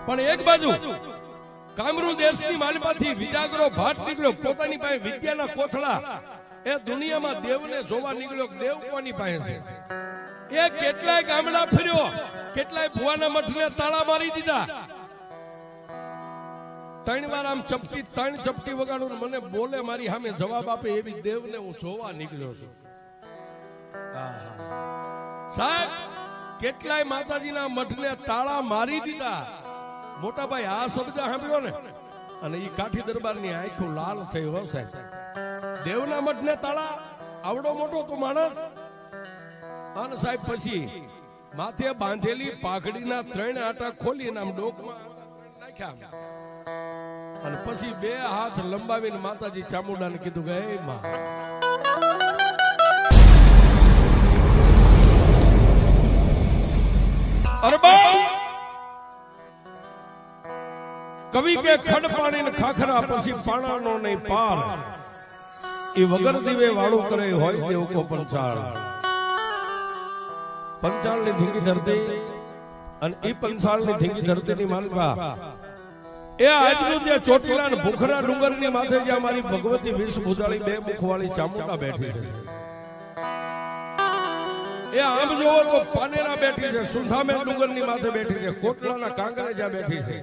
પણ એક બાજુ કામરૂ દેશની માલમાંથી વિજાગરો ભાટ નીકળ્યો, પોતાની પાસે વિદ્યાના કોથળા, એ દુનિયામાં દેવને જોવા નીકળ્યો. દેવ કોની પાસે છે? એ કેટલાય ગામડા ફર્યો, કેટલાય ભુવાના મઠને તાળા મારી દીધા. 3 વાર આમ ચપટી 3 ચપટી વગાડું, મને બોલે મારી સામે જવાબ આપે એવી દેવને હું જોવા નીકળ્યો છું. સાહેબ કેટલાય માતાજીના મઠને તાળા મારી દીધા. મોટા ભાઈ આ શબ્દ સાંભળ્યો ને, અને ઈ કાઠી દરબારની આંખો લાલ થઈ. હો સાહેબ, દેવના મઠને તાળા, આવડો મોટો તો માણસ. અને સાહેબ પછી માથે બાંધેલી પાઘડીના 3 આટા ખોલીને આમ ડોકમાં નાખ્યા, અને પછી 2 હાથ લંબાવીને માતાજી ચામુંડાને કીધું કે હે માં, કવિ કે ખડ પાણી ને ખાખરા, પછી પાણાનો નહીં પાર. એ વગર દીવે વાળું કરે હોય દેવ કો પંચાળ. પંચાળ ની ધીંગી ધરતી, અને એ પંચાળ ની ધીંગી ધરતી ની માલપા એ આજનું જે ચોટીલા ને ભૂખરા ડુંગર ની માથે જ્યાં મારી ભગવતી વિષ ભૂજાળી 2 મુખવાળી ચામુંડા બેઠી છે. એ આમ જોવો તો પાનેરા બેઠી છે, સુંધામેલ ડુંગર ની માથે બેઠી છે, કોટલાના કાંગરે જ્યાં બેઠી છે.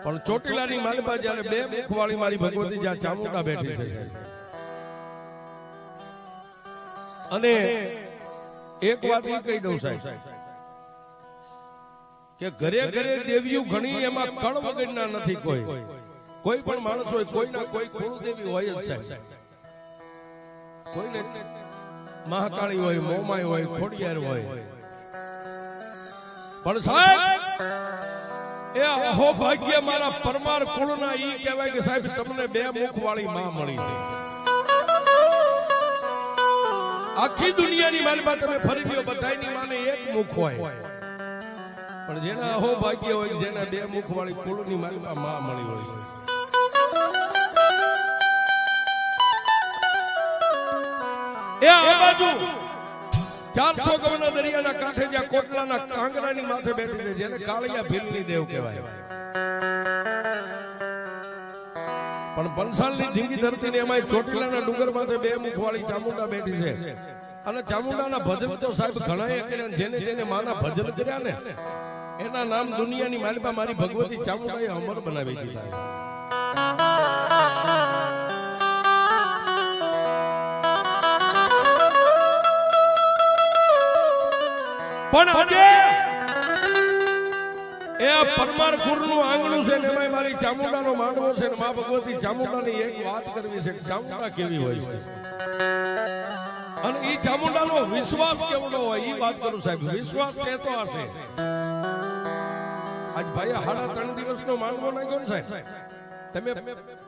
પણ ચોટીલાની માલપા જયારે 2 મુખવાળી મારી ભગવતી જ્યાં ચામુંડા બેઠી છે. અને એક વાત એ કહી દઉં સાહેબ કે ઘરે ઘરે દેવીઓ ઘણી, એમાં કળ વગરના નથી. કોઈ પણ માણસ હોય, કોઈના કોઈ કુળદેવી હોય જ સાહેબ. કોઈને મહાકાળી હોય, મોમાઈ હોય, ખોડિયાર હોય. પણ સાહેબ એ અહો ભાગ્ય મારા પરમાર કુળના ઈ કહેવાય કે સાહેબ તમને 2 મુખવાળી માં મળી છે. આખી દુનિયાની માલમાં તમે ફરી લ્યો, બધાયની માને 1 મુખ હોય. પણ જેના અહો ભાગ્ય હોય, જેના 2 મુખવાળી કુળની માલમાં માં મળી હોય. એ આ બાજુ 400 ગવના દરિયાના કાંઠે જ્યાં કોટલાના કાંગરાની માથે બેઠી છે, જેને કાળિયા ભીલની દેવ કહેવાય. પણ પંસાળની ધીંગી ધરતી ને એમાં ચોટીલાના ડુંગર માથે 2 મુખવાળી ચામુંડા બેઠી છે. અને ચામુંડાના ભજન તો સાહેબ ઘણાએ કર્યા. જેને જેને માના ભજન કર્યા ને, એના નામ દુનિયાની માલિકા મારી ભગવતી ચામુંડાએ અમર બનાવી દીધા. પણ આજે એ પરમાર કુળનું આંગણું છે, એમાં મારી ચામુંડાનો માંડવો છે, મા ભગવતી ચામુંડાની એક વાત કરવી છે. ચામુંડા કેવી હોય છે, અને એ ચામુંડાનો વિશ્વાસ કેવડો હોય એ વાત કરું સાહેબ. વિશ્વાસ છે તો હશે. આજ ભાઈ 3.5 દિવસનો માંડવો નાખ્યો ને સાહેબ, તમે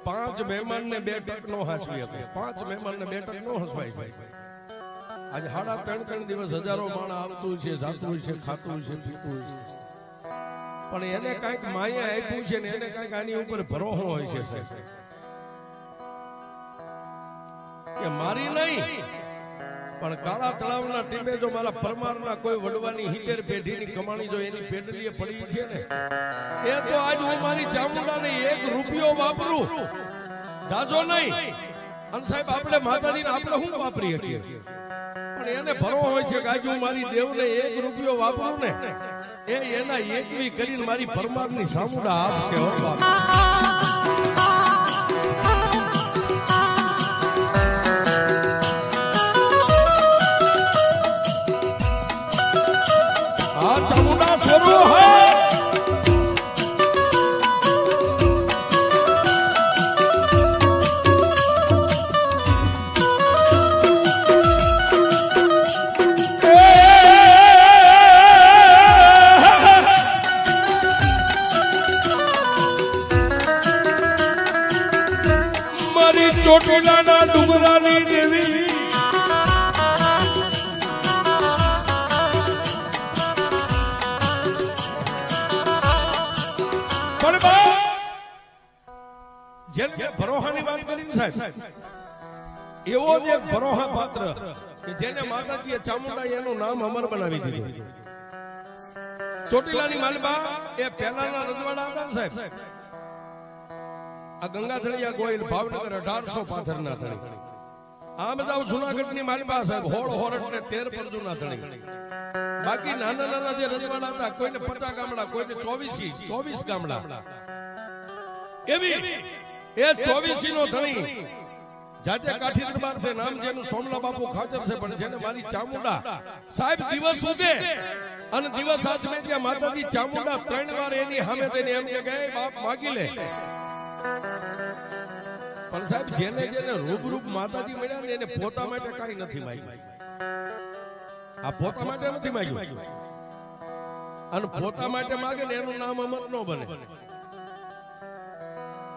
5 મહેમાનને 2 ટક નો હાંસવી શકો. 5 મહેમાનને 2 ટક નો હસવાય છે. આજે 3.5 દિવસ હજારો માણસ આવતું છે, જાતું છે, ખાતું છે, પીતું છે. પણ એને કઈક માયા આપ્યું છે ને, એને કઈક આની ઉપર ભરોસો હોય છે કે મારી નહીં, પણ કાળા તળાવના ટીમે જો મારા પરમારના કોઈ વડવાની 70 પેઢીની કમાણી જો એની પેડલીએ પડી છે ને, એ તો આજ હું મારી ચામુંડાને 1 રૂપિયો વાપરું, જાજો નહીં. અને સાહેબ આપણે માતાજીને આપણે શું વાપરી શકીએ, પણ એને ભરો હોય છે કે આજે હું મારી દેવને 1 રૂપિયો વાપરું ને, એ એના 1વી કરીને મારી પરમારની ચામુંડા આપશે. આ ચામુંડા સ્વરૂપ હે. ચોટીલાના ડુંગરાની દેવી જેમ કે ભરોહાની વાત કરી સાહેબ, એવો જ એક ભરોહા પાત્ર કે જેને માતાજીએ ચામુંડા એનું નામ અમર બનાવી દીધું. ચોટીલાની માલબા એ પહેલાના રજવાડા હતા ને સાહેબ, આ ગંગાધરિયા ગોયલ ભાવનગર 1800 પાથરના ધણી. આમ જાવ જુનાગઢની માલબા સાહેબ હોળ હોરટ ને 13 પરજુના ધણી. બાકી નાના નાના જે રજવાડા હતા, કોઈને 50 ગામડા, કોઈને 24 ગામડા, એવી એ 24 નો ધણી જાતે કાઠી દરબાર છે, નામ જેનું સોમલા બાપુ ખાચર છે, પણ જેને મારી ચામુંડા સાહેબ દિવસ ઉગે અને દિવસ આચમે ત્યાં માતાજી ચામુંડા 3 વાર એની સામે થઈને એમ કે બાપ માગી લે. પણ સાહેબ જેને જેને રૂબરૂપ માતાજી મળ્યા ને એને પોતા માટે કઈ નથી માંગ્યું. આ પોતા માટે નથી માંગ્યું, અને પોતા માટે માંગે ને એનું નામ અમર ન બને.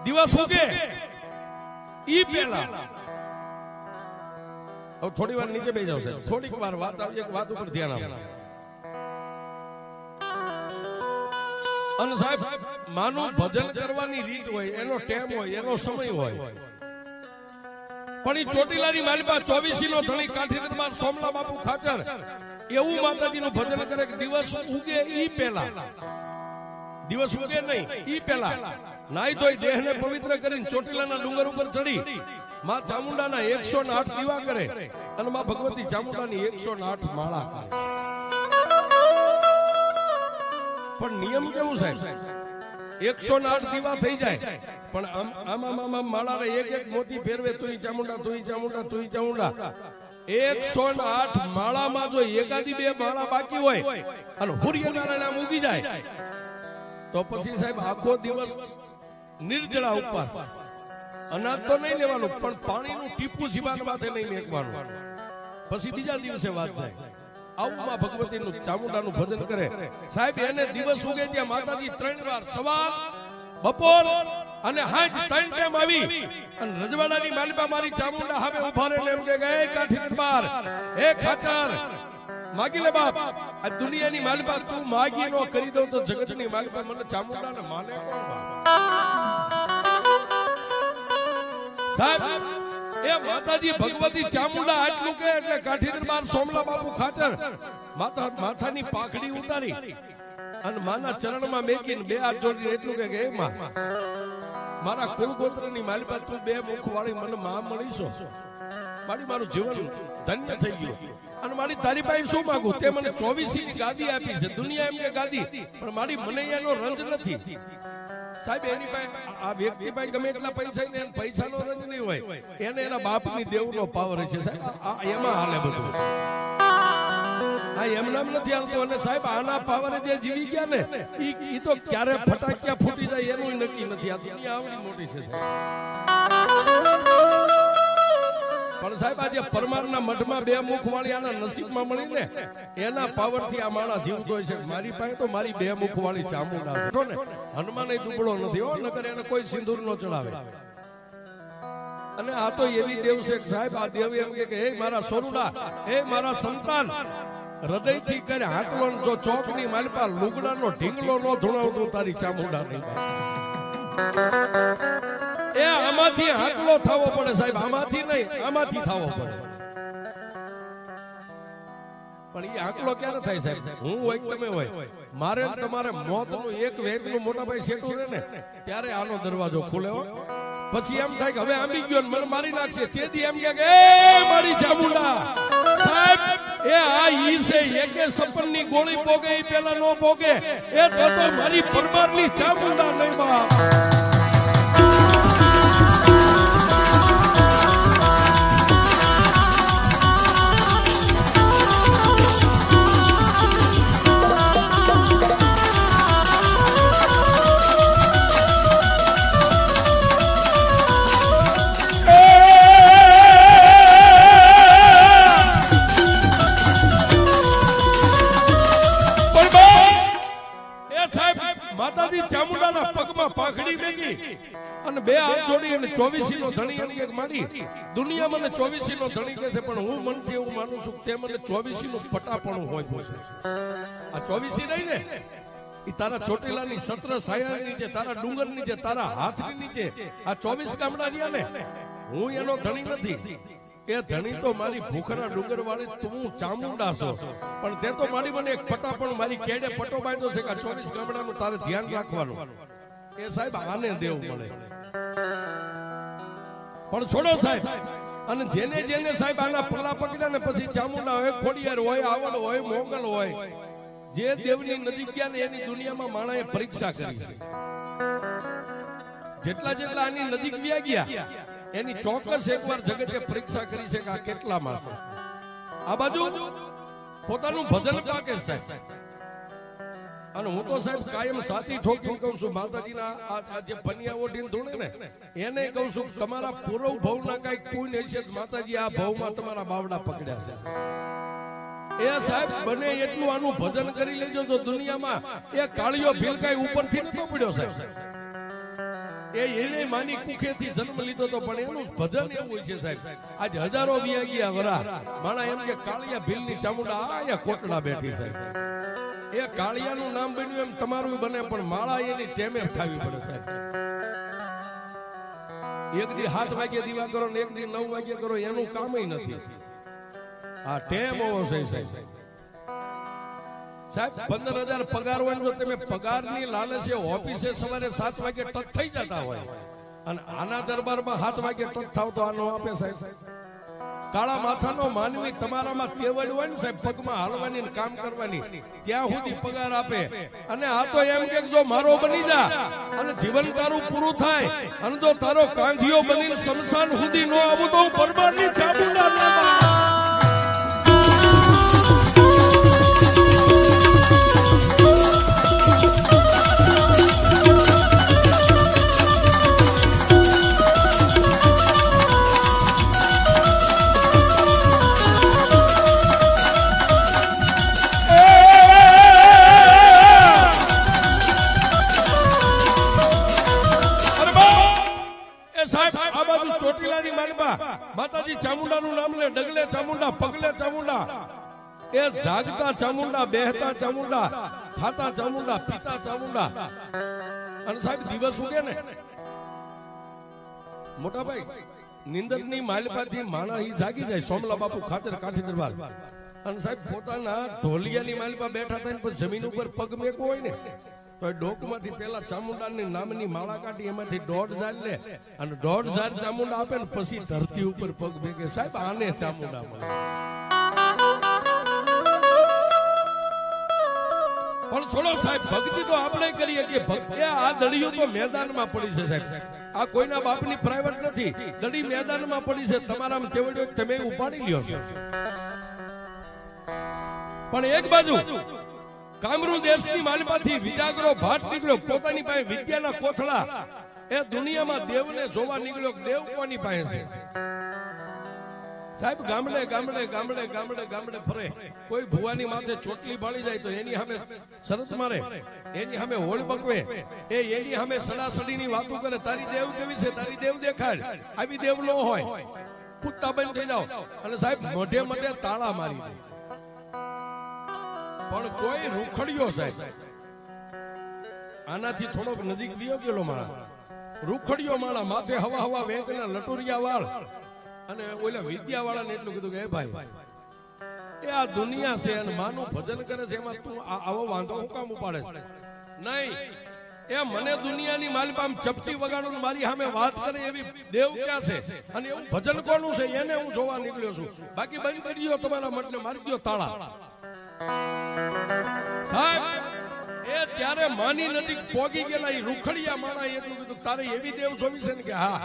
દિવસ ઉગે ઈ પેલા થોડી વાર નીચે બેસી જાવ સાહેબ, થોડીક વાર વાત આવી, એક વાત ઉપર ધ્યાન આપો. અને સાહેબ માનું ભજન કરવાની રીત હોય, એનો ટાઈમ હોય, એનો સમય હોય, પણ ઈ ચોટીલાની માલબા 24 નો ધણી કાઠી દરબાર સોમલા બાપુ ખાચર એવું માતાજીનું ભજન કરે કે દિવસ ઉગે ઈ પહેલા, દિવસ ઉગે નહીં ઈ પહેલા નાઈ ધોઈ દેહને પવિત્ર કરીને ચોટીલાના ડુંગર ઉપર ચડી માં ચામુંડાના 108 દીવા કરે અને માં ભગવતી ચામુંડાની 108 માળા કરે. પણ નિયમ કેવું સાહેબ, 108 દીવા થઈ જાય, પણ આમાં માળાને એક એક મોતી ફેરવે તુંય ચામુંડા, તુંય ચામુંડા, તુંય ચામુંડા. 108 માળામાં જો એકાદી 2 માળા બાકી હોય અને સૂર્યનારાયણ આમ ઉગી જાય તો પછી સાહેબ આખો દિવસ નિર્જળા ઉપવાસ. અનાજ તો નહીં લેવાનું, પણ પાણીનું ટીપું જીવાન માથે નહીં મેકવાનું. પછી બીજા દિવસે વાત થાય. આવું માં ભગવતીનું ચામુંડાનું ભજન કરે સાહેબ. એને દિવસ ઉગે ત્યાં માતાજી 3 વાર સવાર, બપોર અને હાંજ 3 ટાઈમ આવી અને રજવાડાની માલબા મારી ચામુંડા સામે ઉભા રહીને એમ કે એ કાઠી દરબાર, એ ખાચર માગી લે બાપ. આ દુનિયાની માલબા તું માગી નો કરી દઉં તો જગતની માલબા મને ચામુંડાને માને કોણ બાપ? સાહેબ એ માતાજી ભગવતી ચામુંડા આટલું કહે એટલે કાઠી દરબાર સોમલા બાપુ ખાચર માથાની પાઘડી ઉતારી અને માના ચરણમાં મેકીને 2 હાથ જોડીને એટલું કહે કે હે માં, મારા કુળગોત્રની માલબા તું 2 મુખ વાળી મને માં મળીશો, મારું જીવન ધન્ય થઈ ગયું. અને મારી તારી પાસે શું માંગુ? તે મને 24 ની ગાદી આપી છે. દુનિયા એમ કે ગાદી, પણ મારી મને એનો રંજ નથી સાહેબ. એની પાસે આ વ્યક્તિ પાસે ગમે એટલા પૈસા ને પૈસાનો રંજ નહીં હોય, એને એના બાપની દેવનો પાવર છે સાહેબ. આ એમાં હાલે બધું, આ એમ નામ નથી હાલતો. અને સાહેબ આના પાવરે જે જીવી ગયા ને ઈ તો ક્યારે ફટાક્યા ફૂટી જાય એનું નક્કી નથી. આ દુનિયા આવડી મોટી છે સાહેબ. પણ સાહેબ આજે પરમારના મઠમાં 2 મુખ વાળી આના નસીબમાં મળી ને એના પાવર થી આ માણસ જીવતો હોય છે. મારી પાસે તો મારી 2 મુખ વાળી ચામુંડા છે ને, હનુમાન દુબળો નથી હો, નકર એને કોઈ સિંદૂર નો ચડાવે. અને આ તો એવી દેવ છે સાહેબ, આ દેવ એમ કે હે મારા સોરુડા, હે મારા સંતાન, હૃદયથી કરે હાકલો. જો ચોકની માલપા લુગડાનો ઢીંગલો નો ધુણાવતો તારી ચામુંડા નહીં. એ આમાંથી હાકલો થવો પડે સાહેબ, આમાંથી નહીં, આમાંથી થવો પડે. પણ એ હાકલો ક્યારે થાય સાહેબ? હું હોય તમે હોય, મારે તમારે મોતનું એક વેગનું મોટા ભાઈ શેઠું રહે ને ત્યારે આનો દરવાજો ખુલે. પછી એમ થાય કે હવે આંબી ગયો મને મારી નાખશે. તેથી એમ કે એ મારી ચામુંડા સાહેબ, એ આ ઈ છે એકે સપનની ગોળી પોગે એ પેલા નો પોગે. એ તો મારી પરમારની ચામુંડા નહીં બાપ. ચામુંડાના પગમાં પાઘડી મેકી અને 2 હાથ જોડી અને 24 નો ધણી એની એક માડી. દુનિયા મને 24 નો ધણી કહે છે, પણ હું મનથી એવું માનું છું કે મને 24 નું પટાપણું હોય છે. આ 24 નહીં ને, એ તારા ચોટીલાની સત્ર સાયાની નીચે, તારા ડુંગર નીચે, તારા હાથની નીચે આ 24 ગામડા રહ્યા ને, હું એનો ધણી નથી. એ ધણી તો મારી ભૂખરા ડુંગર વાળી તું ચામુંડા છો, પણ તે તો મારી મને એક પટા પણ મારી કેડે પટો બાંધ્યો છે કે 24 ગામડાનું તારે ધ્યાન રાખવાનું. એ સાહેબ આને દેવ મળે. પણ છોડો સાહેબ, અને જેને જેને સાહેબ આના પગલા પકડ્યા ને પછી ચામુંડા હોય, ખોડિયાર હોય, આવડ હોય, મોગલ હોય, જે દેવની નજીક ગયા ને એની દુનિયામાં માણાએ પરીક્ષા કરી છે. જેટલા જેટલા આની નજીક ગયા એની ચોક્કસ એકવાર જગતે પરીક્ષા કરી છે કે આ કેટલા માસ. આ બાજુ પોતાનું ભજન પાકે સાહેબ. અને હું તો સાહેબ કાયમ સાચી ઠોકી કહું છું, માતાજીના આ જે પનિયા ઓઢીને ધૂણે ને એને કહું છું, તમારા પૂર્વ ભવના કઈક કોઈ નહીં છે, માતાજી આ ભવમાં તમારા બાવડા પકડ્યા છે. એ સાહેબ બને એટલું આનું ભજન કરી લેજો. તો દુનિયામાં એ કાળિયો ભીલકાઈ ઉપરથી નતો પડ્યો સાહેબ. એને માની કુખેથી જન્મ લીધો તો, પણ એનું ભજન એવું હોય છે સાહેબ. આજ હજારો ગયા વરા માણા એમ કે કાળિયા ભીલની ચામુંડા આયા કોટડા બેઠી સાહેબ. એ કાળિયાનું નામ બન્યું એમ તમારું બને, પણ માળા એની ટેમે થાવી પડે સાહેબ. એક દી 7 વાગે દીવા કરો ને એક દી 9 વાગે કરો, એનું કામ નથી. આ ટેમ હોવો છે સાહેબ. 15,000 પગાર હોય તો તમે પગારની લાલચે ઓફિસે સવારે 7 વાગે ટચ થઈ જતા હોય, અને આના દરબારમાં 7 વાગે ટચ થાવ તો આનો આપે સાહેબ. કાળા માથાનો માનવી તમારામાં તેવડ હોય ને સાહેબ, પગમાં હાલવાની કામ કરવાની, ત્યાં સુધી પગાર આપે. અને આ તો એમ કે જો મારો બની જા અને જીવન તારું પૂરું થાય, અને જો તારો કાંધિયો બનીને શમશાન સુધી નો આવું તો હું પરમારની ચામુંડા ન માતાજી ચામુંડાનું નામ લે, ડગલે ચામુંડા, પગલે ચામુંડા. એ જાગતા ચામુંડા, બેહતા ચામુંડા, ખાતા ચામુંડા, પીતા ચામુંડા. અને સાહેબ દિવસ ઉગે ને મોટા ભાઈ નિંદરની માલપાથી માણા ઈ જાગી જાય. સોમલા બાપુ ખાતર કાઠી દરબાર, અને સાહેબ પોતાના ઢોલિયાની માલપા બેઠા થાય ને પછી જમીન ઉપર પગ મેકો હોય ને તો ડોકમાંથી પેલા ચામુંડાની નામની માળા કાઢી એમાંથી 1.5 ઝાડ લે, અને 1.5 ઝાડ ચામુંડા આપે ને પછી ધરતી ઉપર પગ ભેગે. સાહેબ આને ચામુંડા મળે. પણ છોડો સાહેબ, ભક્તિ તો આપણે કરીએ કે ભક્તિ આ દડીઓ તો મેદાનમાં પડી છે સાહેબ. આ કોઈના બાપની પ્રાઇવેટ નથી, દડી મેદાનમાં પડી છે. તમારામાં તેવડ્યો તમે ઉપાડી લ્યો છો. પણ એક બાજુ કામરૂ દેશની માલમાંથી વિજાગરો ભાટ નીકળ્યો, પોતાની પાસે વિદ્યાના કોથળા. એ દુનિયામાં દેવને જોવા નીકળ્યો. દેવ કોની પાસે છે સાહેબ? ગામડે ગામડે ગામડે ગામડે ગામડે ફરે. કોઈ ભુવાની માથે ચોટલી બાળી જાય તો એની સામે સરસ મારે, એની સામે હોળ પકવે, એની સામે સડાસડીની વાતો કરે. તારી દેવ કેવી છે, તારી દેવ દેખાડ. આવી દેવ ન હોય, કૂદતા બંધ થઈ જાઓ. અને સાહેબ મોઢે મોઢે તાળા મારી દે. પણ કોઈ રૂખડ્યો સાહેબ આનાથી થોડોક નજીક વિયો ગયેલો માણા, રૂખડ્યો માણા, માથે હવા હવા વેંકના લટુરિયા વાળ, અને ઓલા વિદ્યા વાળા ને એટલું કીધું કે ભાઈ એ આ દુનિયા છે અને માનું ભજન કરે છે, એમાં તું આવો વાંધો હું કામ ઉપાડે નહીં. એ મને દુનિયાની માલપામ ચપટી વગાડું મારી સામે વાત કરે એવી દેવ ક્યાં છે, અને એવું ભજન કોનું છે એને હું જોવા નીકળ્યો છું. બાકી બંધ કરી દો તમારા મતને, મારી દો તાળા. સાહેબ એ ત્યારે માની નજીક પોગી ગયેલા એ રૂખડિયા માણા એટલું કીધું તારે એવી દેવ જોવી છે ને કે હા.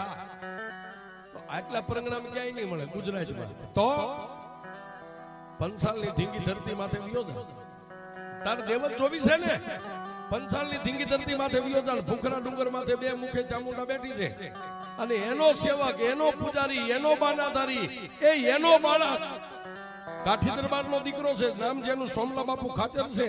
આટલા પરિણામ ક્યાંય નહીં મળે ગુજરાતમાં. તો પંચાલની ધીંગી ધરતી માથે વિયો જા, તારે દેવ જ જોવી છે ને. પંચાલની ધીંગી ધરતી માથે વિયો જા. ભૂખરા ડુંગર માથે 2 મુખે ચામુંડા બેઠી છે, અને એનો સેવક, એનો પૂજારી, એનો બાનાધારી, એનો બાળક કાઠી દરબારનો દીકરો છે, નામ જેનું સોમલા બાપુ ખાતર છે.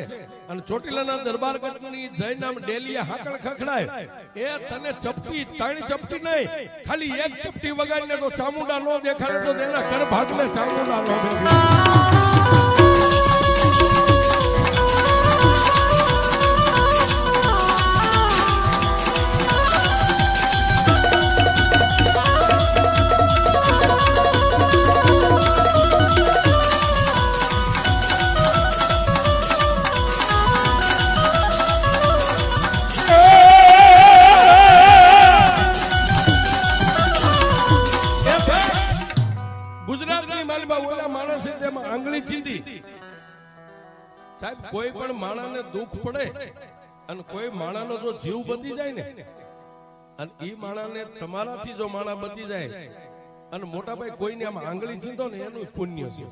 અને ચોટીલાના દરબાર ગઢની જય નામ ડેલીએ હાકળ ખખડાય. એ તને ચપટી, 3 ચપટી નહીં, ખાલી 1 ચપટી વગાડીને તો ચામુંડા નો દેખાડે તો તેના ઘર ભાગલે ચામુંડા નો દેખાડે. સાહેબ કોઈ પણ માણસને દુઃખ પડે અને કોઈ માણસનો જો જીવ બચી જાય ને, અને એ માણસને તમારાથી જો માણસ બચી જાય અને મોટા ભાઈ કોઈને આમ આંગળી ચીંધો ને એનું પુણ્ય છે.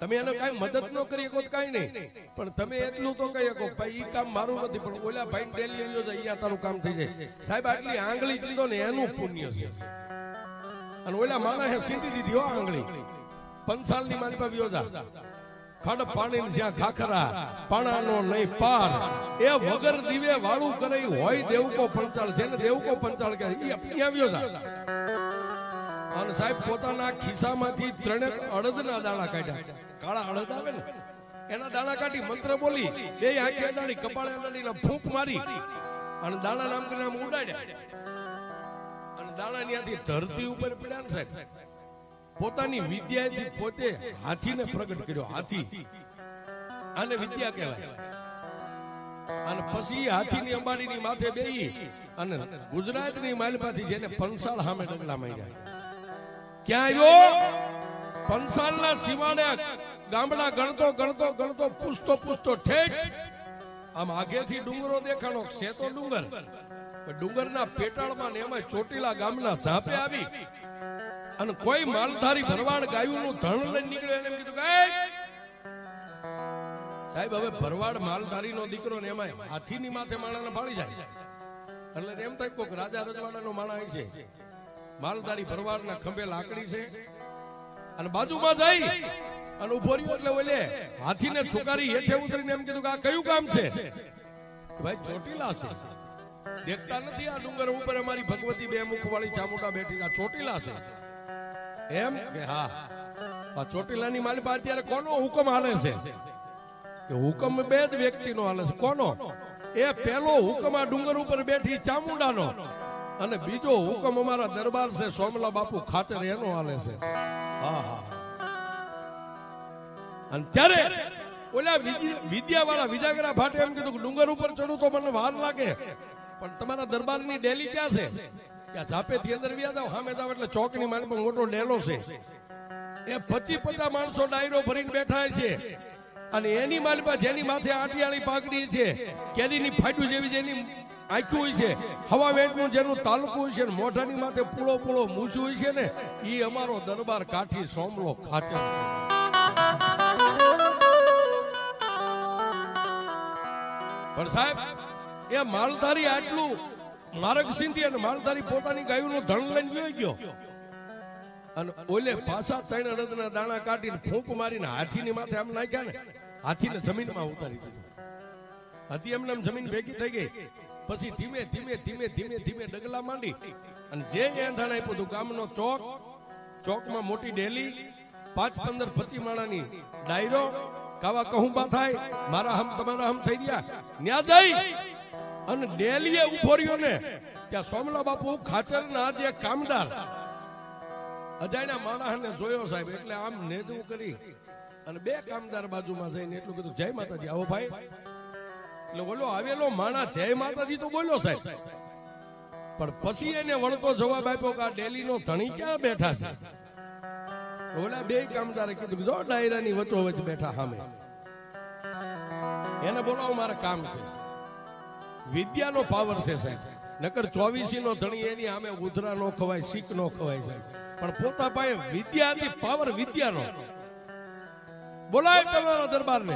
તમે એને કઈ મદદ ન કરી શકો કઈ નહીં, પણ તમે એટલું તો કહી શકો ભાઈ ઈ કામ મારું નથી પણ ઓલા ભાઈ ડેલી આવ્યો જાય અહીંયા તારું કામ થઈ જાય. સાહેબ આટલી આંગળી ચીંધો ને એનું પુણ્ય છે. અને ઓલા માણસે સીધી દીધી હો આંગળી. પંચાલની મારી પાસે વ્યોજા ખડ પાણી જ્યાં ખાખરા પાણાનો નહીં પાર, એ વગર દીવે વાળું કરે હોય દેવકો પંચાળ, જેને દેવકો પંચાળ કહે અહીંયા વ્યોજા. અને સાહેબ પોતાના ખિસ્સામાંથી ત્રણેક અડદના દાણા કાઢ્યા, કાળા અડદ આવે ને એના દાણા કાઢી મંત્ર બોલી બે આંખે અડાડી કપાળે અડાડી ફૂંક મારી અને દાણા નામ કરીને આમ ઉડાડ્યા અને દાણા ત્યાંથી ધરતી ઉપર પડ્યા ને સાહેબ. પોતાની વિદ્યાથી પોતે હાથીને પ્રગટ કર્યો. હાથી આને વિદ્યા કહેવાય. અને પછી હાથીની અંબાડીની માથે બેહી અને ગુજરાતની માલમાંથી જેને પંસાળ સામે ડગલા માંડ્યા. ક્યાં આવ્યો? પંસાળના સીમાડે ગામડા ગણતો ગણતો ગણતો પૂછતો પૂછતો ઠેઠ આમ આગેથી ડુંગરો દેખાણો છે તો ડુંગર, ડુંગરના પેટાળમાં ને એમાં ચોટીલા ગામના ઝાપે આવી અને કોઈ માલધારી ભરવાડ ગાયુંનું ધણ લઈને નીકળ્યો. એને કીધું કે સાહેબ હવે ભરવાડ માલધારીનો દીકરો ને એમાં હાથીની માથે માણાને ફાળી જાય એટલે એમ થાય કોઈક રાજા રજવાડાનો માણા છે. માલધારી ભરવાડના ખંભે લાકડી છે અને બાજુમાં જઈ અને ઉભો રહ્યો એટલે ઓલે હાથીને છુકારી હેઠે ઉતરીને એમ કીધું કે આ કયું કામ છે? ભાઈ ચોટીલા છે, દેખતા નથી આ ડુંગર ઉપર અમારી ભગવતી બે મુખવાળી ચામુંડા બેઠી, આ ચોટીલા છે. એમ કે હા, આ ચોટીલાની માલિપા અત્યારે કોનો હુકમ હાલે છે? કે હુકમ બે જ વ્યક્તિનો હાલે છે. કોનો? એ પેલો હુકમ આ ડુંગર ઉપર બેઠી ચામુંડાનો અને બીજો હુકમ અમારા દરબાર છે સોમલા બાપુ ખાતર એનો હાલે છે. હા હા. અને ત્યારે ઓલા વિદ્યાવાળા વિજાગરા ભાટે એમ કીધું કે ડુંગર ઉપર ચડું તો મને વાર લાગે, પણ તમારા દરબારની ડેલી ક્યાં છે? ત્યાં ઝાપેથી અંદર વ્યા જાવ, સામે જાવ એટલે ચોકની માલમાં મોટો ડેલો છે. એ 25-50 માણસો ડાયરો ભરીને બેઠા છે અને એની માલમાં જેની માથે આટિયાળી પાઘડી છે, કેરીની ફાડ્યું જેવી જેની આંખ્યું હોય છે, હવા વેટનું જેનું તાલુકું હોય છે, મોઢાની માથે પૂળો પૂળો મૂછું હોય છે ને, એ અમારો દરબાર કાઠી સોમલો ખાચર છે. પણ સાહેબ એ માલધારી આટલું માર્ગ સિંધી અને માલધારી પોતાની ગાયુંનું ધણ લઈને ગયો અને ઓલે પાછા 3 અડદના દાણા કાઢીને ફૂંક મારીને હાથીની માથે આમ નાખ્યા ને, હાથીને જમીનમાં ઉતારી દીધું. હાથી એમને જમીન ભેગી થઈ ગઈ. પછી ધીમે ધીમે ધીમે ધીમે ધીમે ડગલા માંડી અને જે એંધાણ આપ્યું હતું ગામનો ચોક, ચોકમાં મોટી ડેલી, 5-15-25 માણાની ડાયરો, કાવા કહુંબા થાય, મારા હમ તમારા હમ થઈ ગયા. ન્યા દઈ અને ડેલીએ ઉભો રહ્યો ને ત્યાં સોમલા બાપુ ખાચરના જે કામદાર અજાણ્યા માણસને જોયો સાહેબ, એટલે આમ નેદવું કરી અને 2 કામદાર બાજુમાં જઈને એટલું કીધું જય માતાજી. આવો ભાઈ. એટલે બોલો આવેલો માણા જય માતાજી તો બોલ્યો સાહેબ, પણ પછી એને વળતો જવાબ આપ્યો કે આ ડેલીનો ધણી ક્યાં બેઠા છે? ઓલા 2 કામદારે કીધું જો ડાયરાની વચ્ચોવચ બેઠા સામે, એને બોલાવો મારે કામ છે. વિદ્યાનો પાવર છે સાહેબ, નકર 24 નો ધણી એની સામે ઉધરા નો ખવાય, શીખ નો ખવાય સાહેબ, પણ પોતા પાસે વિદ્યા હતી, પાવર વિદ્યાનો. બોલાય તમારા દરબારને.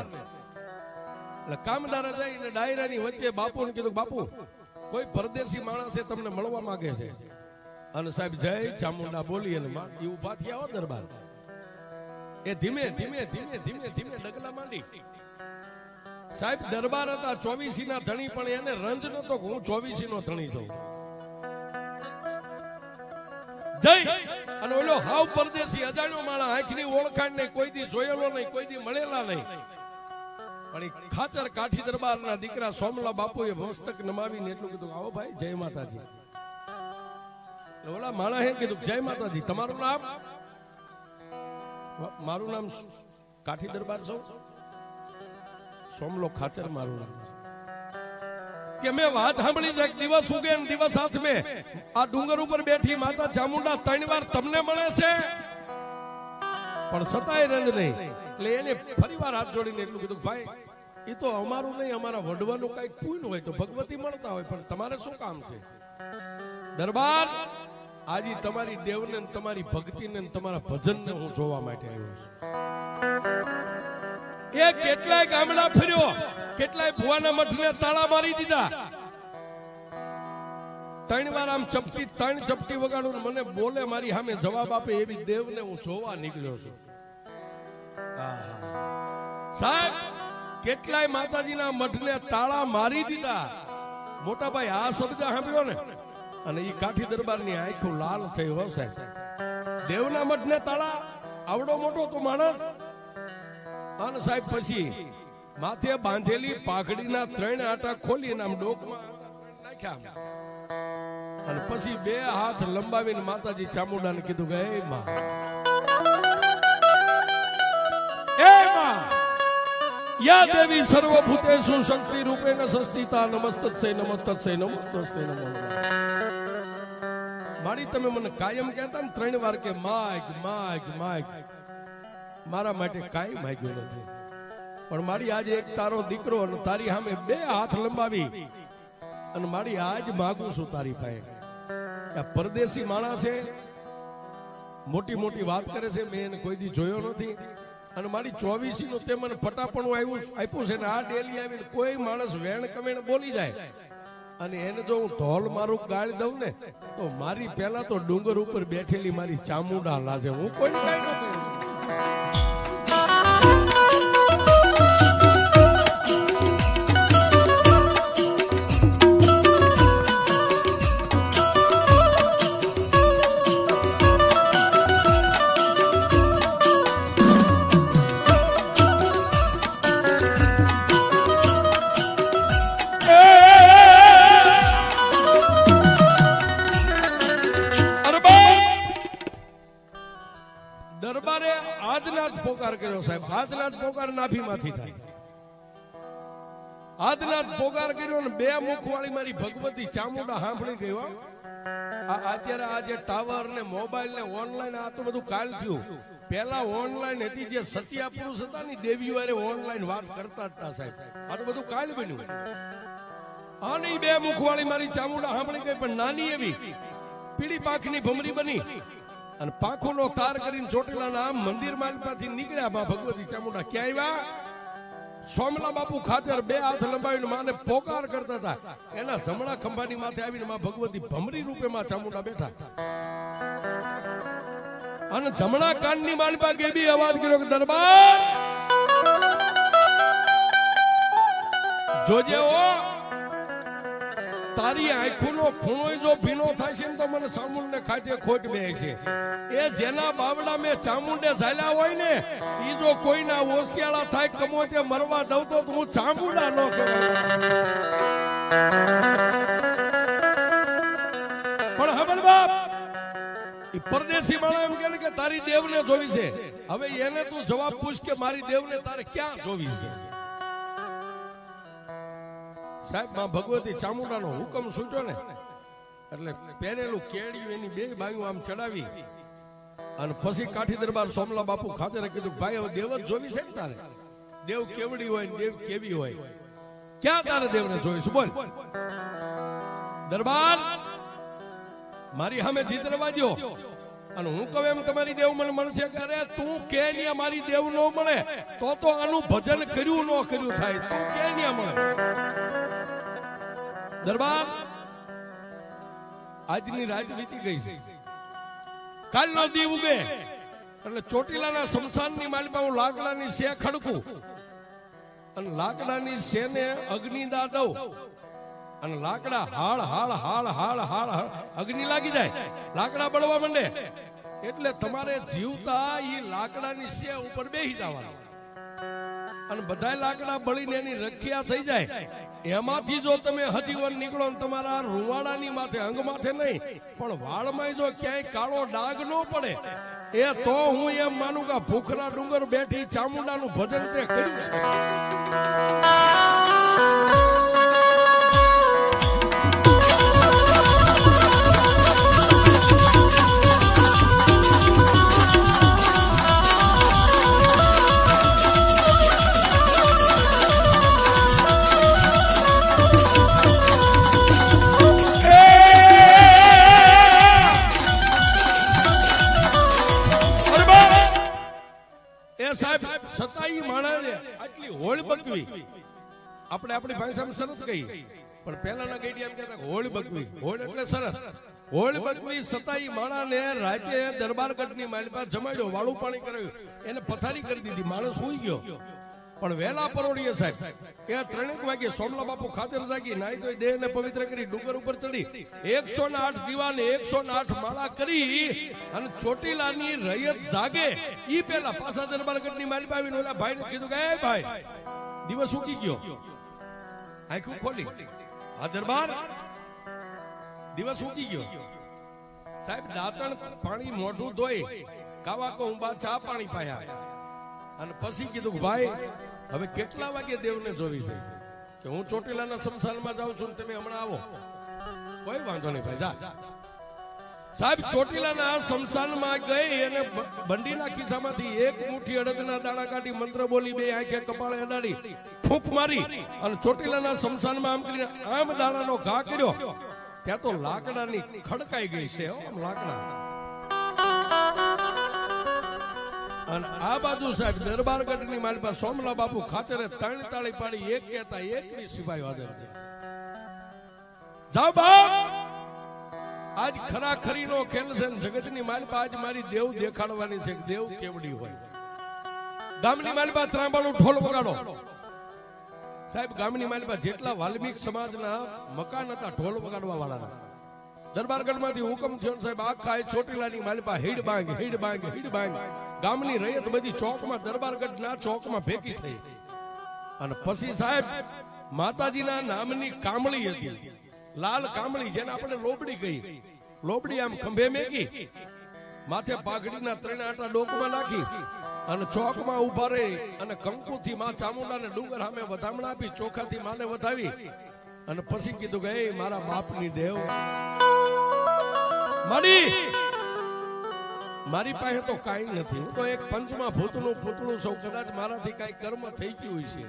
એટલે કામદારે જઈને ડાયરાની વચ્ચે બાપુને કીધું બાપુ કોઈ પરદેશી માણસ તમને મળવા માંગે છે. અને સાહેબ જય ચામુંડા બોલી અને એ ઉભા થયા હો દરબાર. એ ધીમે ધીમે ધીમે ધીમે ધીમે ડગલા માંડી. સાહેબ દરબાર હતા 24 ના ધણી, પણ એને રંજ નતો કે હું 24 નો ધણી છું. જય અને ઓલો હાવ પરદેશી અજાણ્યો માણસ, આંખની ઓળખાણ નહીં, કોઈ દી જોયેલો નહીં, કોઈ દી મળેલા નહીં, પણ ખાચર કાઠી દરબારના દીકરા સોમલા બાપુએ મસ્તક નમાવીને એટલું કીધું આવો ભાઈ જય માતાજી. ઓલા માણસે કીધું જય માતાજી. તમારું નામ? મારું નામ કાઠી દરબાર છો, સોમલો ખાચર મારું નામ. કે મેં વાત સાંભળી છે દિવસ ઉગે ને દિવસ હાથ મેં આ ડુંગર ઉપર બેઠી માતા ચામુંડા 3 વાર તમને મળે છે, પણ સતાય રંગ નહીં. એટલે એને ફરીવાર હાથ જોડીને એટલું કીધું, ભાઈ એ તો અમારું નહીં, અમારા વડવાનું કઈક પુણ્ય હોય તો ભગવતી મળતા હોય, પણ તમારે શું કામ છે? દરબાર, આજે તમારી દેવને તમારી ભક્તિને તમારા ભજનને હું જોવા માટે આવ્યો છું. એ કેટલાય ગામડા ફર્યો, કેટલાય ભુવાના મઠને તાળા મારી દીધા. 3 વાર આમ ત્રણ ચપટી વગાડું, મને બોલે મારી સામે જવાબ આપે એવી દેવને હું જોવા નીકળ્યો છું. સાહેબ, કેટલાય માતાજીના મઠને તાળા મારી દીધા. મોટા ભાઈ આ શબ્દ સાંભળ્યો ને, અને એ કાઠી દરબારની આંખો લાલ થઈ હો સાહેબ. દેવના મઠને તાળા, આવડો મોટો તો માણસ. અને સાહેબ પછી માથે બાંધેલી પાઘડીના 3 આટા ખોલીને આમ ડોકમાં નાખ્યા, અને પછી 2 હાથ લંબાવીને માતાજી ચામુંડાને કીધું કે હે માં, યા દેવી સર્વભૂતેષુ શક્તિ રૂપેણ સંસ્થિતા, નમસ્તસ્ય નમસ્તસ્ય નમસ્તસ્ય નમો. મારી તમે મને કાયમ કહેતા ને 3 વાર કે માગ માગ માગ, મારા માટે કાંઈ માંગ્યું નથી, પણ મારી આજે એક તારો દીકરો અને તારી સામે 2 હાથ લંબાવી અને મારી આજ માગું છું તારી પાસે. પરદેશી માણસ છે, મોટી મોટી વાત કરે છે, મેં એને કોઈ દી જોયો નથી. અને મારી 24 નું તે મને ફટાપણું આપ્યું છે ને, આ ડેલી આવીને કોઈ માણસ વેણ કમેણ બોલી જાય અને એને જો હું ધોલ મારું ગાળ દઉં ને, તો મારી પહેલા તો ડુંગર ઉપર બેઠેલી મારી ચામુંડા લાજે, હું કોઈ કાંઈ ન કહ્યું. દરબારે આદનાથ પોકાર કર્યો સાહેબ. આદનાથ પોકાર નાભીમાંથી થાય. આદનાથ પોકાર કર્યો ને 2 મુખવાળી મારી ભગવતી ચામુંડા સાંભળી ગઈ. અત્યારે આ જે ટાવર ને મોબાઈલ ને ઓનલાઈન આ તો બધું કાલ થયું. પેલા ઓનલાઈન હતી, જે સતિયા પુરુષ હતા ને દેવીઓ ઓનલાઈન વાત કરતા હતા સાહેબ. આ તો બધું કાલ બન્યું. અને 2 મુખવાળી મારી ચામુંડા સાંભળી ગઈ, પણ નાની એવી પીળી પાંખની ભમરી બની અને પાંખોનો તાર કરીને ચોટીલાના આમ મંદિર માલમાંથી નીકળ્યા. માં ભગવતી ચામુંડા ક્યાં આવ્યા? સોમલા બાપુ ખાતર 2 હાથ લંબાવીને માને પોકાર કરતા હતા. એના જમણા ખંભાની માથે આવીને માં ભગવતી ભમરી રૂપે માં ચામુંડા બેઠા. અને જમણા કાનની માલપા ગેબી અવાજ કર્યો કે દરબાર જોજે, ઓ તારી આંખોનો ખૂણો જો ભીનો થશે ને તો મને ચામુંડને ખાતે ખોટ બે છે. એ જેના બાવડા મેં ચામુંડે ઝાલ્યા હોય ને, ઈ જો કોઈના ઓશિયાળા થાય કમોતે મરવા દઉં તો હું ચામુંડા ન કહેવાય. પણ હવે બાપ, ઈ પરદેશી માણસ એમ કે તારી દેવને જોવી છે. હવે એને તું જવાબ પૂછ કે મારી દેવને તારે ક્યાં જોવી છે? સાહેબ, માં ભગવતી ચામુંડાનો હુકમ છૂટ્યો ને, એટલે પહેરેલું કેડિયું એની 2 બાયું આમ ચડાવી અને પછી કાઠી દરબાર સોમલા બાપુ ખાતે કીધું, ભાઈ હવે દેવ જ જોવી છે ને તારે? દેવ કેવડી હોય ને દેવ કેવી હોય, ક્યાં તારે દેવને જોઈશું? બોલ દરબાર, મારી સામે જીતરવા દો અને હું કહું એમ તમારી દેવ મને મળશે. અરે તું કે ન્યા મારી દેવ ન મળે તો આનું ભજન કર્યું ન કર્યું થાય. તું કે ન્યા મળે. દરબાર, આજની રાત વીતી ગઈ છે, કાલનો દી ઉગે એટલે ચોટીલાના શમશાનની માલમાં હું લાકડાની શે ખડકું અને લાકડાની શેને અગ્નિદા દઉં અને લાકડા હાળ હાળ હાળ હાળ હાળ અગ્નિ લાગી જાય, લાકડા બળવા માંડે. એટલે તમારે જીવતા ઈ લાકડાની શે ઉપર બેસી જવાનું અને બધા લાકડા બળીને એની રખિયા થઈ જાય. એમાંથી જો તમે હજીવન નીકળો ને તમારા રૂવાડાની માથે, અંગ માથે નહીં પણ વાળમાં જો ક્યાંય કાળો ડાઘ ન પડે, એ તો હું એમ માનું કે ભૂખરા ડુંગર બેઠી ચામુંડાનું ભજન તે કર્યું છે. બગવી આપણે આપણી ભાષામાં સરસ કહી, પણ પહેલાના ગઈડિયા એમ કહેતા હોળ બગવી. હોળ એટલે સરસ. હોળ બગવી સતાઈ માણાને રાતે દરબારગઢની માલિપા જમાડ્યો, વાળું પાણી કરાવ્યું, એને પથારી કરી દીધી, માણસ સુઈ ગયો. પણ વેલા પરોડીએ સાહેબ કે 3 વાગે સોમલા બાપુ ખાતર જાગી, નાઈ ધોઈ દેહને પવિત્ર કરી ડુંગર ઉપર ચડી 108 દીવાને 108 માળા કરી અને ચોટીલાની રૈયત જાગે ઈ પેલા પાછા દરબારગઢની માલિપા આવીને ઓલા ભાઈને કીધું કે એ ભાઈ દિવસ ઉગી ગયો, આંખું ખોલી, આ દરબાર દિવસ ઉગી ગયો. સાહેબ દાંતણ પાણી મોઢું ધોઈ કાવા કોંબા ચા પાણી પાયા અને પછી કીધું ભાઈ હવે કેટલા વાગે દેવને જોવી છે કે હું ચોટીલાના શમશાનમાં જાઉં છું, તમે હમણાં આવો. કોઈ વાંધો નહીં ભાઈ, જા. સાહેબ ચોટીલાના શમશાનમાં ગઈ અને બંડીના ખિસ્સામાંથી એક મુઠ્ઠી અડદના દાણા કાઢી, મંત્ર બોલી, બે આંખે કપાળે અડાડી ફૂંક મારી અને ચોટીલાના શમશાનમાં આમ કરીને આમ દાણાનો ઘા કર્યો. ત્યાં તો લાકડાની ખડકાઈ ગઈ છે, લાકડા. અને આ બાજુ સાહેબ દરબારગઢની માલિપા સોમલા બાપુ ખાતરે 3 તાળી પાડી, એક કહેતા 21 સિપાહીઓ હાજર છે. જાઓ બાપ, આજ ખરા ખરીનો ખેલ છે. જગતની માલિપા આજ મારી દેવ દેખાડવાની છે, દેવ કેવડી હોય. ગામની માલિપા ત્રાંબાળું ઢોલ વગાડો. સાહેબ ગામની માલિપા જેટલા વાલ્મીક સમાજના મકાન હતા ઢોલ વગાડવા વાળાના, દરબારગઢમાંથી હુકમ થયો સાહેબ આખા ચોટીલાની માલિપા હીડ બાંગ હીડ બાંગ હીડ બાંગ. ગામની રૈયત બધી ચોકમાં, દરબારગઢના ચોકમાં ભેગી થઈ. અને પછી સાહેબ માતાજીના નામની કામળી હતી, લાલ કામળી, જેને આપણે લોબડી કહી. લોબડી આમ ખંભે મેકી, માથે પાઘડીના 3 આટા ડોકમાં નાખી અને ચોકમાં ઉભા રહી અને કંકુથી માં ચામુંડાને ડુંગર સામે વધામણા આપી, ચોખાથી માને વધાવી અને પછી કીધું કે એ મારા બાપની દેવ મારી પાસે તો કાંઈ નથી, હું તો એક પંચમાં ભૂતનું પૂતળું સૌ. કદાચ મારાથી કાંઈ કર્મ થઈ ગયું છે,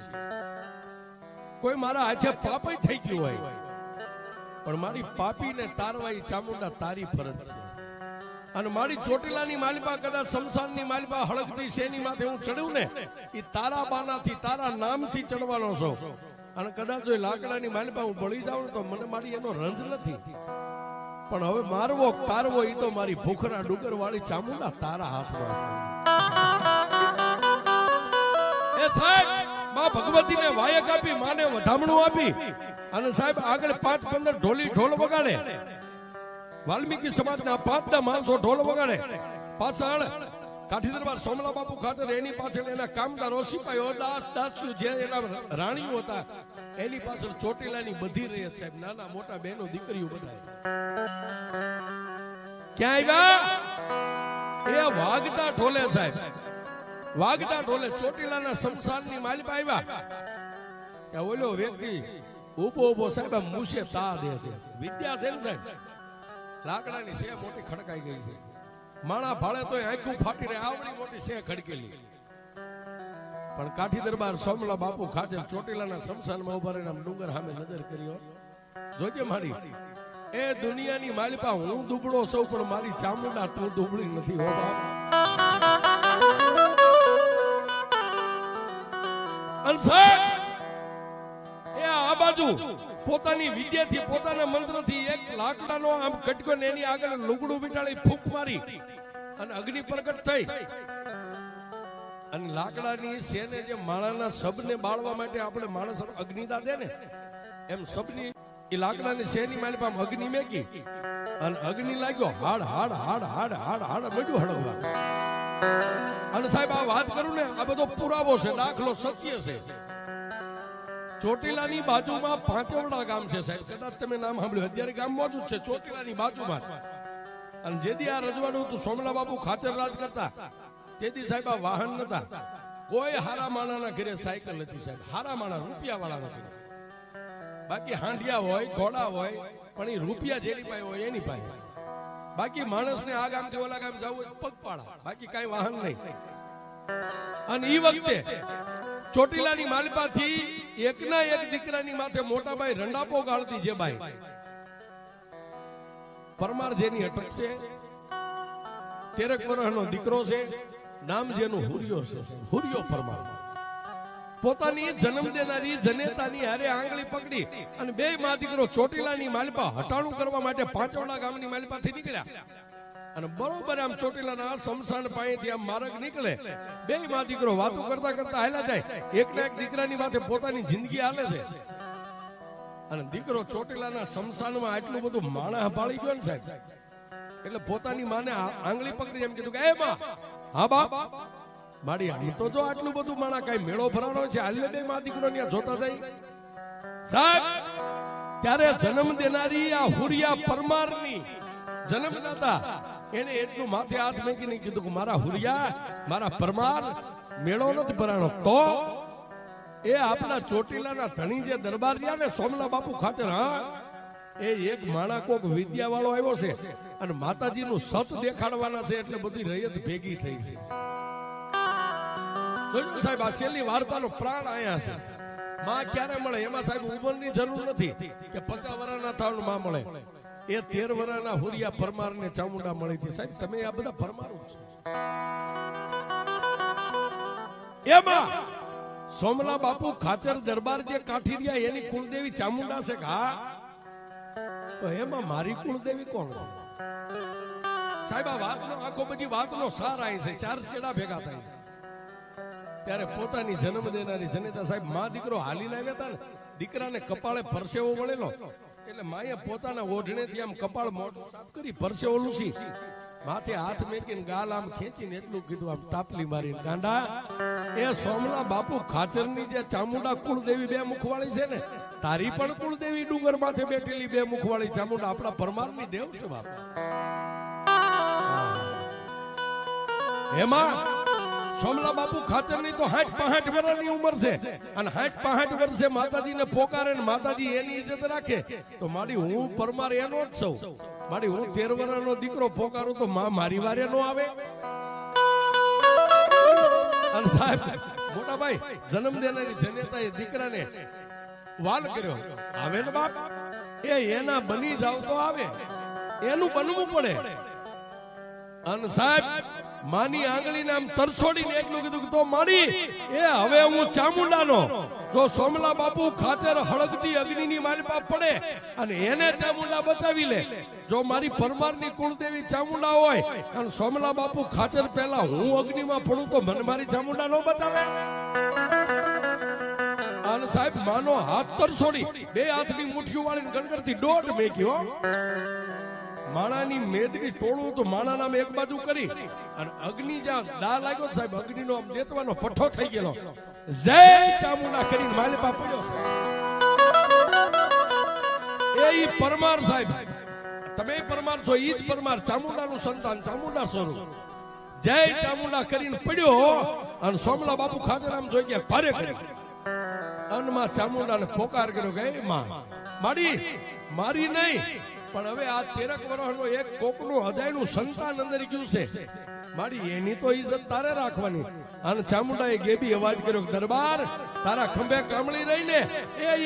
કોઈ મારા હાથે પાપ થઈ ગયું હોય, પણ મારી પાપીને તારવાઈ ચામુંડા તારી ફરજ છે. અને મારી ચોટીલાની માલિપા કદાચ શમશાનની માલિપા હળગતી શેની માથે હું ચડ્યું ને, એ તારા બાનાથી તારા નામથી ચડવાનો છું. અને કદાચ જો લાકડાની માલિપા હું બળી જાઉં તો મને મારી એનો રંજ નથી, પણ હવે મારવો તારવો એ તો મારી ભૂખરા ડુંગર વાળી ચામુંડા તારા હાથમાં છે. એ સાહેબ માં ભગવતીને વાયક આપી, માને વધામણું આપી અને સાહેબ આગળ 5-15 ઢોલી ઢોલ વગાડે. વાલ્મીકી સમાજના 5 માણસો ઢોલ વગાડે. પાછળ કાઠી દરબાર સોમલા બાપુ ખાતર, એની પાછળ એના કામદારો સિપાહીઓ, દાસ્યુ જે એના રાણીઓ હતા, એની પાછળ ચોટીલાની બધી રૈયત સાહેબ, નાના મોટા બહેનો દીકરીઓ બધા. ક્યાં આવ્યા? એ વાગતા ઢોલે સાહેબ, વાગતા ઢોલે ચોટીલાના શમશાનની માલિપા આવ્યા. ઓલો વ્યક્તિ ઉભો ઉભો સાહેબ મૂસે તા દે છે. વિદ્યા છે ને સાહેબ, લાકડાની સે મોટી ખડકાઈ ગઈ છે. માણા ભાળે તો આંખું ફાટી રહે, આવડી મોટી સે ખડકેલી. પણ કાઠી દરબાર સોમલા બાપુ ખાતર ચોટીલાના શમશાનમાં ઉભા રહીને ડુંગર સામે નજર કર્યો. જોજે મારી એ દુનિયાની માલિપા હું દુબળો સૌ, પણ મારી ચામુંડા તું દુબળી નથી હો બાપ. એ આ બાજુ પોતાની વિદ્યાથી, પોતાના મંત્રથી એક લાકડાનો આમ કટકો ને એની આગળ લુગડું વીંટાળી ફૂંક મારી અને અગ્નિ પ્રગટ થઈ. અને લાકડાની શેને જે માણાના શબને બાળવા માટે આપણે માણસ અગ્નિદા દે ને, એમ શબની એ લાકડાની શેની માલિપા અગ્નિ મેકી અને અગ્નિ લાગ્યો. હાડ હાડ હાડ હાડ હાડ હાડ મળ્યું હળવવા. અને સાહેબ આ વાત કરું ને, આ બધો પુરાવો છે, દાખલો સત્ય છે. ચોટીલાની બાજુમાં પાંચવડા ગામ છે સાહેબ, કદાચ તમે નામ સાંભળ્યું. અત્યારે ગામ મોજૂદ છે ચોટીલાની બાજુમાં. અને જેથી આ રજવાડું હતું, સોમલા બાપુ ખાતર રાજ કરતા, તેથી સાહેબ આ વાહન નતા. કોઈ હારા માણાના ઘરે સાયકલ નથી સાહેબ, હારા માણા રૂપિયા વાળા નથી. બાકી હાંડિયા હોય, ઘોડા હોય, પણ એ રૂપિયા જેની પાસે હોય એની પાસે. બાકી માણસને આ ગામથી ઓલા ગામ જવું હોય પગપાળા, બાકી કઈ વાહન નહીં. અને એ વખતે ચોટીલાની માલિપાથી એકના એક દીકરાની માથે મોટા ભાઈ રંડાપો ગાળતી. જે ભાઈ પરમાર જેની અટક છે, 13 વર્ષનો દીકરો છે, નામ જેનું હુરિયો છે, હુરિયો પરમાર. પોતાની જન્મ દેનારી જનેતાની હારે આંગળી પકડી અને બે માં દીકરો ચોટીલાની માલિપા હટાણું કરવા માટે પાંચોડા ગામની માલિપાથી નીકળ્યા અને બરોબર આમ ચોટીલાના સમસાન પાસેથી આમ માર્ગ નીકળે બે માં દીકરો વાતો કરતા કરતા હાલ્યા જાય એકના એક દીકરાની વાતે પોતાની જિંદગી હાલે છે અને દીકરો ચોટીલાના સમસાનમાં આટલું બધું માણસ પાળી ગયો ને સાહેબ એટલે પોતાની માને આંગળી પકડી એમ કીધું કે એ માં હા બાપ મારી આમ તો જો આટલું બધું માણા કઈ મેળો ભરાનો છે હાલે બે માં દીકરો ત્યાં જોતા જાય સાહેબ ત્યારે જન્મ દેનારી આ હુરિયા પરમારની જન્મદાતા એને એટલું માથે હાથ મૂકીને કીધું કે મારા હુરિયા મારા પરમાર મેળો નથી ભરાણો તો એ આપણા ચોટીલાના ધણી જે દરબાર રહ્યા ને સોમલા બાપુ ખાતર હા એ એક માણા કોક વિદ્યા વાળો આવ્યો છે અને માતાજીનું સત દેખાડવાના છે એટલે બધી રયત ભેગી થઈ છે જોજો સાહેબ આ છેલ્લી વાર્તાનો પ્રાણ આયા છે માં ક્યારે મળે એમાં સાહેબ ઉંમરની જરૂર નથી કે 50 વર્ષના થાવનું માં મળે એ 13 વર્ષના હુરિયા પરમાર ને ચામુંડા મળી હતી સાહેબ તમે આ બધા પરમારો છો એમાં સોમલા બાપુ ખાચર દરબાર જે કાઠી રહ્યા એની કુળદેવી ચામુંડા છે હા તો એમાં મારી કુળદેવી કોણ છે સાહેબ આ વાતનો આખો બધી વાતનો સાર આવી છે ચાર છેડા ભેગા થાય ત્યારે પોતાની જન્મ દેનારી જનેતા સાહેબ માં દીકરો હાલી લાવ્યા હતા ને દીકરાને કપાળે પરસેવો વળેલો એટલે માએ પોતાના ઓઢણેથી આમ કપાળ મોઢું સાફ કરી પરસેવો લૂસી માથે હાથ મેકીને ગાલ આમ ખેંચીને એટલું કીધું આમ તાપલી મારીને ગાંડા એ સોમલા બાપુ ખાચરની જે ચામુંડા કુળદેવી બે મુખવાળી છે ને તારી પણ કુળદેવી ડુંગર માથે બેઠેલી બે મુખવાળી ચામુંડા આપણા પરમારની દેવ છે બાપા એમાં સોમલા બાપુ ખાચરની તો 60-65 વર્ષની ઉંમર છે અને 60-65 વર્ષે માતાજીને પોકારે ને માતાજી એની ઇજ્જત રાખે તો મારી હું પરમાર એનો જ છું મારી હું 13 વર્ષનો દીકરો પોકારું તો માં મારી વારે નો આવે અને સાહેબ મોટા ભાઈ જન્મ દેનારી જનેતાએ દીકરાને વાલ કર્યો આવે ને બાપ એ એના બની જાવ તો આવે એનું બનવું પડે અને સાહેબ માની આંગળીને આમ તરછોડીને એટલું કીધું કે તો મારી એ હવે હું ચામુંડાનો જો સોમલા બાપુ ખાચર હળગતી અગ્નિની માલિપા પડે અને એને ચામુંડા બચાવી લે જો મારી પરમારની કુળદેવી ચામુંડા હોય અને સોમલા બાપુ ખાચર પહેલા હું અગ્નિમાં પડું તો મને મારી ચામુંડા નો બચાવે અને સાહેબ માનો હાથ તરછોડી બે હાથની મુઠ્ઠીઓ વાળીને ગણગણતી દોઢ મેક્યો માણાની મેદની ટોળું તો માણા નામે એક બાજુ કરી અને અગ્નિ જ્યાં દા લાગ્યો સાહેબ અગ્નિનો આમ દેતવાનો પઠ્ઠો થઈ ગયેલો જય ચામુંડા કરીને માલિપા પડ્યો છે એ પરમાર સાહેબ તમે પરમાર છો ઈ જ પરમાર ચામુંડાનું સંતાન ચામુંડા સ્વરૂપ જય ચામુંડા કરીને પડ્યો અને સોમલા બાપુ ખાતર આમ જોઈ ગયા ભારે કરી અનમાં ચામુંડાને પોકાર કર્યો કે માં મારી નહીં પણ હવે આ 13 વર્ષનો એક કોકનું હૃદયનું સંતાન અંદર ગયું છે મારી એની તો ઇજ્જત તારે રાખવાની અને ચામુંડાએ ગેબી અવાજ કર્યો દરબાર તારા ખંભે કામળી રહીને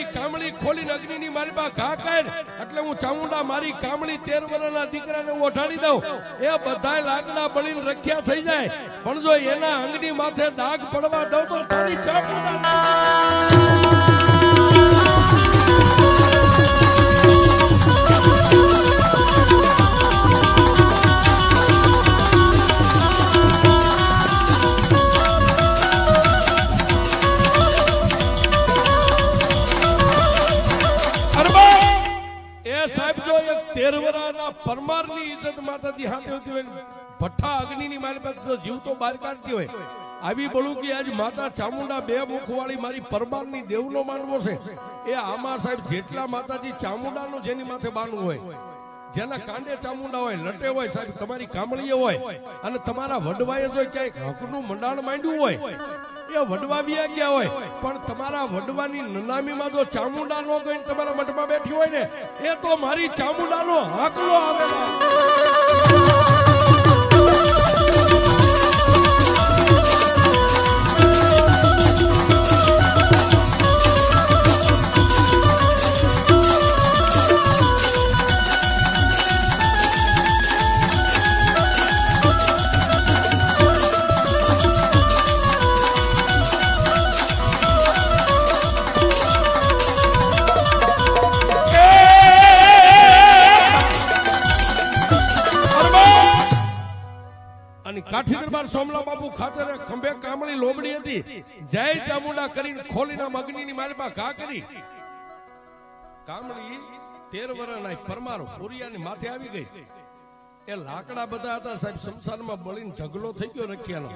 એ કામળી ખોલીને અગ્નિની માલિપા ઘા કાઢ એટલે હું ચામુંડા મારી કામળી 13 વર્ષના દીકરાને ઓઢાડી દઉં એ બધાય લાકડા બળીને રખ્યા થઈ જાય પણ જો એના અંગની માથે દાગ પડવા દઉં તો તારી ચામુંડા પરમારની ઇજ્જત માતાજી હાથે હોતી હોય ભઠ્ઠા અગ્નિની મારી પાસે જીવતો બહાર કાઢતી હોય આવી બોલું કે આજ માતા ચામુંડા બે મુખવાળી મારી પરમારની દેવનો માનવો છે એ આમાં સાહેબ જેટલા માતાજી ચામુંડાનું જેની માથે બાનું હોય જેના કાંડે ચામુંડા હોય લટે હોય સાહેબ તમારી કામળીએ હોય અને તમારા વડવાએ જો ક્યાંક હકનું મંડાણ માંડ્યું હોય એ વડવા વ્યા ગયા હોય પણ તમારા વડવાની નનામીમાં જો ચામુંડા નો ગઈને તમારા મઠમાં બેઠી હોય ને એ તો મારી ચામુંડાનો હાકલો આવેલો અને કાઠી દરબાર સોમલા બાપુ ખાતરે ખંભે કામળી લોબડી હતી. જય ચામુંડા કરીને ખોલીના અગ્નિની માલમાં ઘા કરી. કામળી 13 વર્ષના પરમાર પુરિયાની માથે આવી ગઈ. એ લાકડા બધા હતા સાહેબ, સંસારમાં બળીને ઢગલો થઈ ગયો રખિયાનો.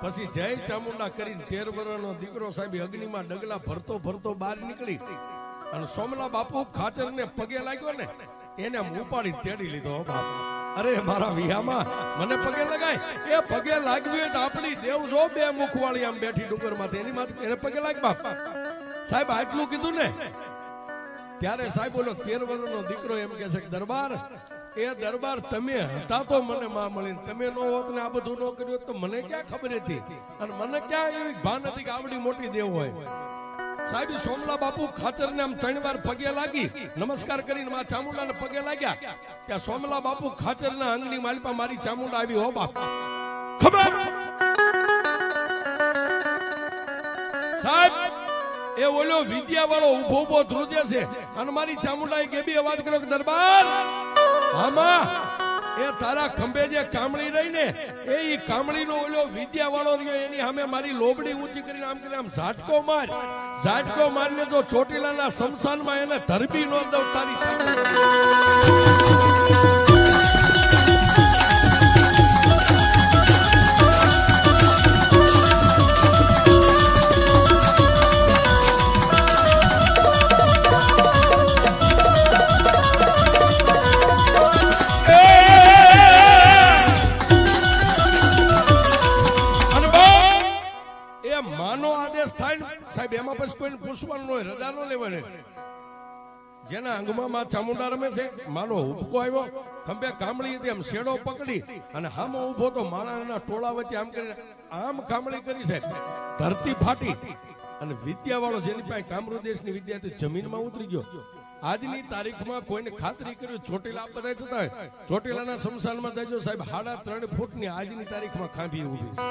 પછી જય ચામુંડા કરીને 13 વર્ષનો દીકરો સાહેબ અગ્નિમાં ડગલા ભરતો ભરતો બહાર નીકળી અને સોમલા બાપુ ખાચરને પગે લાગ્યો ને એને ઉપાડી તેડી લીધો. બાપ અરે મારા વિહામાં મને પગે લગાય. એ પગે લાગવી તો આપણી દેવ જો બે મુખવાળી આમ બેઠી ડુંગર માંથી એની માથે એને પગે લાગ. બાપ સાહેબ આટલું કીધું ને ત્યારે સાહેબ બોલો 13 વર્ષનો દીકરો એમ કે છે દરબાર એ દરબાર તમે હતા તો મને માં મળી, તમે નો હોત ને આ બધું ન કર્યું તો મને ક્યાં ખબર હતી અને મને ક્યાં એવી ભાન હતી કે આવડી મોટી દેવ હોય. સાહેબ સોમલા બાપુ ખાચરને આમ 3 વાર પગે લાગી નમસ્કાર કરીને માં ચામુંડાને પગે લાગ્યા. ત્યાં સોમલા બાપુ ખાચરના અંગની માલપા મારી ચામુંડા આવી. હો બાપ ખબર સાહેબ એ ઓલો વિદ્યા વાળો ઉભો ઉભો ધ્રુજે છે અને મારી ચામુંડાએ કેબી અવાજ કર્યો કે દરબાર આમાં એ તારા ખંભે જે કામળી રહી ને એ કામળીનો ઓલો વિદ્યા વાળો રહ્યો એની સામે મારી લોબડી ઊંચી કરીને આમ કરીને આમ ઝાટકો મારને જો ચોટીલાના શમશાનમાં એને ધરબી નો દઉં તારી સાહેબ એમાં પછી કોઈને પૂછવાનું હોય, રજા નો લેવાની. જેના અંગમાં માં ચામુંડા રમે છે માનો હુબકો આવ્યો ખંભે કામળી હતી આમ શેડો પકડી અને હામો ઉભો તો માણાના ટોળા વચ્ચે આમ કરીને આમ કામળી કરી છે. ધરતી ફાટી અને વિદ્યા વાળો જેની પાસે કામરૂ દેશની વિદ્યા હતી જમીનમાં ઉતરી ગયો. આજની તારીખમાં કોઈને ખાતરી કર્યું ચોટીલા બધા થતા હોય ચોટીલાના શમશાનમાં જજો સાહેબ 3.5 ફૂટની આજની તારીખમાં ખાંભી ઉભી છે.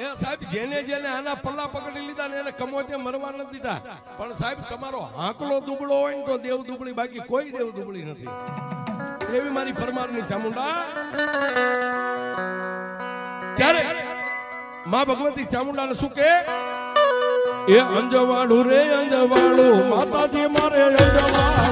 એ સાહેબ જેને જેને આના પલ્લા પકડી લીધા ને એને કમોતે મરવા નથી દીધા. પણ સાહેબ તમારો આંકલો દુબળો હોય ને તો દેવ દુબળી, બાકી કોઈ દેવ દુબળી નથી. એવી મારી પરમારની ચામુંડા. ત્યારે માં ભગવતી ચામુંડાને શું કે એ અંજવાળું રે અંજવાળું માતાજી મારે અંજવાળું